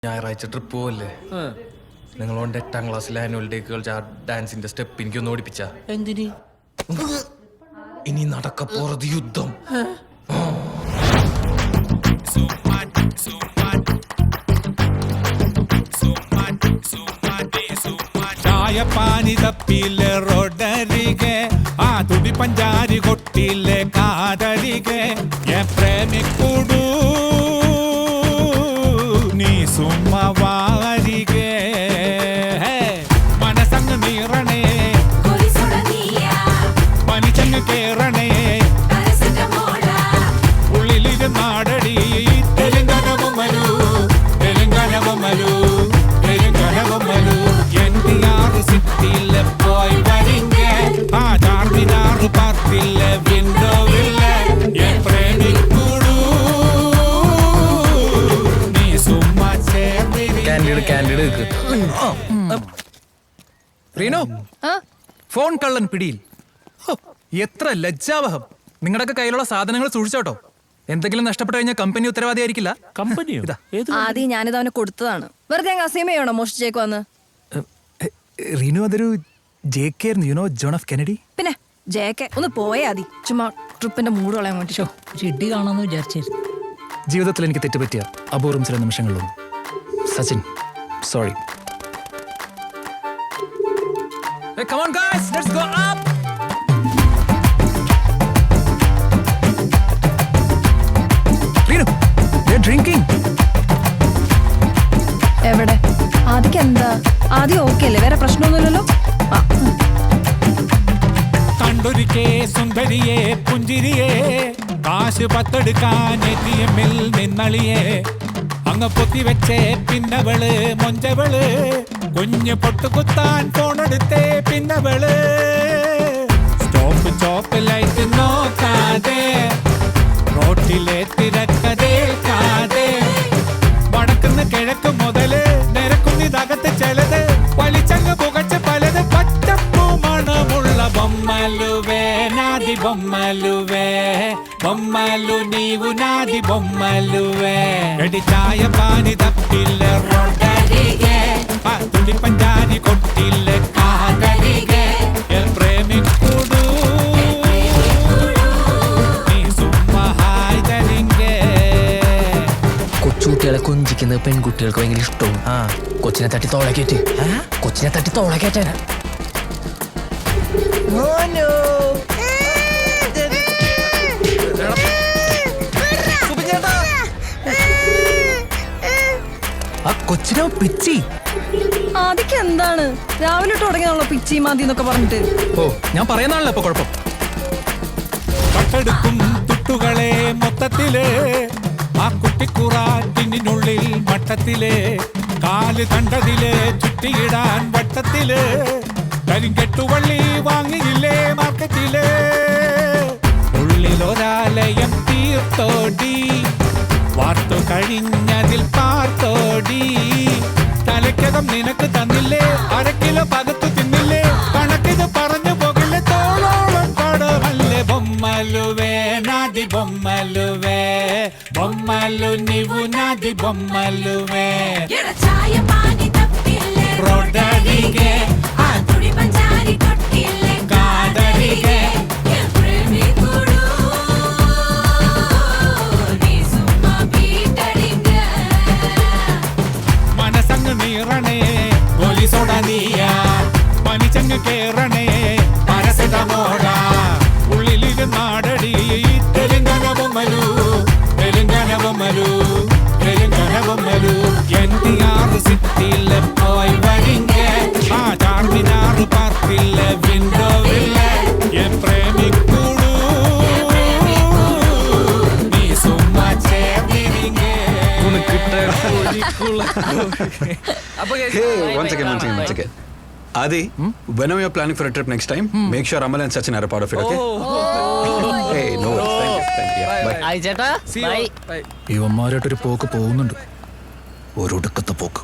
ഞായറാഴ്ച ട്രിപ്പ് പോവല്ലേ? നിങ്ങളോണ്ട് 8ാം ക്ലാസ്സിലെ ആനുവൽ ഡേ കളിച്ച ആ ഡാൻസിന്റെ സ്റ്റെപ്പ് എനിക്കൊന്ന് ഓടിപ്പിച്ച. എന്തിന്? ഇനി നടക്ക പോறது യുദ്ധം. ചായപ്പാനി തപ്പിലെ റോഡരികെ ആ തുടി പഞ്ചാരി കൊട്ടിലെ കാതരികെ പ്രേമിക്കൂടു നീ സുമ്മവാരികെ മനസങ്ങ് നീറണേ പനിച്ചങ്ങ് കേറണേ ഉള്ളിലിരുന്നാടടി തെലുങ്കനവമലു തെലുങ്കനവമലു തെലുങ്കനവമലു NTR സിറ്റിയിലെ പോയി വരിങ്ങെ ആ ചാർമിനാറ് പാർട്ടിലെ വിൻഡോവിലെ പ്രേമിക്കൂടു നീ സുമ്മാ കാൻഡിഡ് റീനോ, ഫോൺ കള്ളൻ പിടിയിൽ. എത്ര ലജ്ജാവഹം. നിങ്ങളുടെയൊക്കെ കയ്യിലുള്ള സാധനങ്ങൾ സൂക്ഷിച്ചോട്ടോ. എന്തെങ്കിലും നഷ്ടപ്പെട്ടു കഴിഞ്ഞാൽ കമ്പനി ഉത്തരവാദിയായിരിക്കില്ല. കമ്പനിയോ? ആദ്യം ഞാനിത് അവന് കൊടുത്തതാണ്. വെറുതെ അസീമയാണോ മോഷിച്ചേക്ക് വന്ന്? റീനു, അതൊരു JK ആയിരുന്നു. You know John of Kennedy. പിന്നെ JK ഒന്ന് പോയാ മതി. ചുമ്മാ ട്രിപ്പിന്റെ മൂഡ് കളയാൻ വേണ്ടി. ഇടി കാണാന്ന് വിചാരിച്ചായിരുന്നു. ജീവിതത്തിൽ എനിക്ക് തെറ്റുപറ്റിയ അപൂർവം ചില നിമിഷങ്ങളിലൊന്നും. Sachin, sorry. Hey, come on guys, let's go up. Renu, they're drinking. എവിടെ? ആദ്യം എന്താ? ആദ്യം ഓക്കെ അല്ലേ? വേറെ പ്രശ്നമൊന്നുമില്ലല്ലോ. കണ്ടൊരിക്കേ സുന്ദരിയെ പുഞ്ചിരിയെ കാശ് പത്തെടുക്കാൻ ATM-ൽ നിന്നളിയെ അങ്ങ് പൊത്തി വെച്ചേ പിന്നവള് മൊഞ്ചവള് കുഞ്ഞ് പൊട്ടുകുത്താൻ ഫോണെടുത്തേ പിന്നവള് സ്റ്റോപ്പ് ചോപ്പ് ലൈറ്റ് നോക്കാതെ റോട്ടിലെ തിരക്കതേൽക്കാതെ വടക്കുന്ന് കിഴക്ക് മുതല് നിരക്കുന്നിതകത്ത് ചിലത് വലിച്ചങ്ങ് പുകച്ച് പലത് പച്ചപ്പൂ മണമുള്ള ബൊമ്മലുവേ നാദി ബൊമ്മലുവേ బొమ్మలు నీవు నాది బొమ్మలువే గడి చాయ పాని తప్పిల్లె రొట్టరిగే ఆ తుడి పంజారి కొట్టిల్లె కాదరిగే ఎల్ ప్రేమికుడు നീ സുമ്മാ ഹായ്തരിങ്കേ. കൊച്ചുകുട്ടികളെ കൊഞ്ചിക്കുന്നത് പെൺകുട്ടികൾക്ക് ഭയങ്കര ഇഷ്ടവും. കൊച്ചിനെ തട്ടി തോളക്കേറ്റ്, കൊച്ചിനെ തട്ടി തോളക്കേറ്റാനാ. ആ കൊച്ചിനോ പിച്ചി. ആദ്യം എന്താണ് രാവിലെ തുടങ്ങിയാണല്ലോ പിച്ചി മാന്തി എന്നൊക്കെ പറഞ്ഞിട്ട്? ഓ, ഞാൻ പറയുന്നാണല്ലോ ഇപ്പൊ കുഴപ്പം. പട്ടെടുക്കും തുട്ടുകളെ മൊത്തത്തില് ആ കുട്ടിക്കുറാറ്റിനുള്ളിൽ മട്ടത്തില് കാല് കണ്ടതില് ചുറ്റിയിടാൻ വട്ടത്തില് കരിങ്കെട്ടുവള്ളി വാങ്ങിയില്ലേ മാർക്കറ്റില് ഉള്ളിലൊരാലയം തീർത്തോടി വാർത്തു കഴിഞ്ഞതിൽ പാർത്തോടി തലക്കകം നിനക്ക് തന്നില്ലേ 1/2 കിലോ പകത്തു തിന്നില്ലേ കണക്കിത് പറഞ്ഞു പോകില്ലേ തോളോളം കടമല്ലേ బొమ్మలువే నాది బొమ్మలువే బొమ్మలు నీవు నాది బొమ్మలువే రోడ్డరిగే ఆ తుడి పంజారి కొట్టిల్లే కాదరిగే മനസങ്ങ് നീറണേ പോലീസോടനീയ പനിച്ചങ്ങ് കേറണേ പരസിതമോട ഉള്ളിലിരുന്നാടടി തെലുങ്കനവമലു തെലുങ്കനവമലു തെലുങ്കനവമലു NTR സിറ്റിയിലെ പോയി വരിങ്ങെ ആ ചാർമിനാറ് പാർട്ടിലെ വിൻഡോവിലെ പ്രേമിക്കൂടു നീ സുമ്മാ ചേർന്നിരിങ്ങേ. Hey, once again. Adi, whenever you're planning for a trip next time, make sure Amal and Sachin are a part of it, okay? Hey, no worries. Thank you. Yeah, bye. Hi ചേട്ടാ, by. ഇവന്മാരായിട്ടൊരു പോക്ക് പോകുന്നുണ്ട്, ഒരു ഒടുക്കത്തെ പോക്ക്.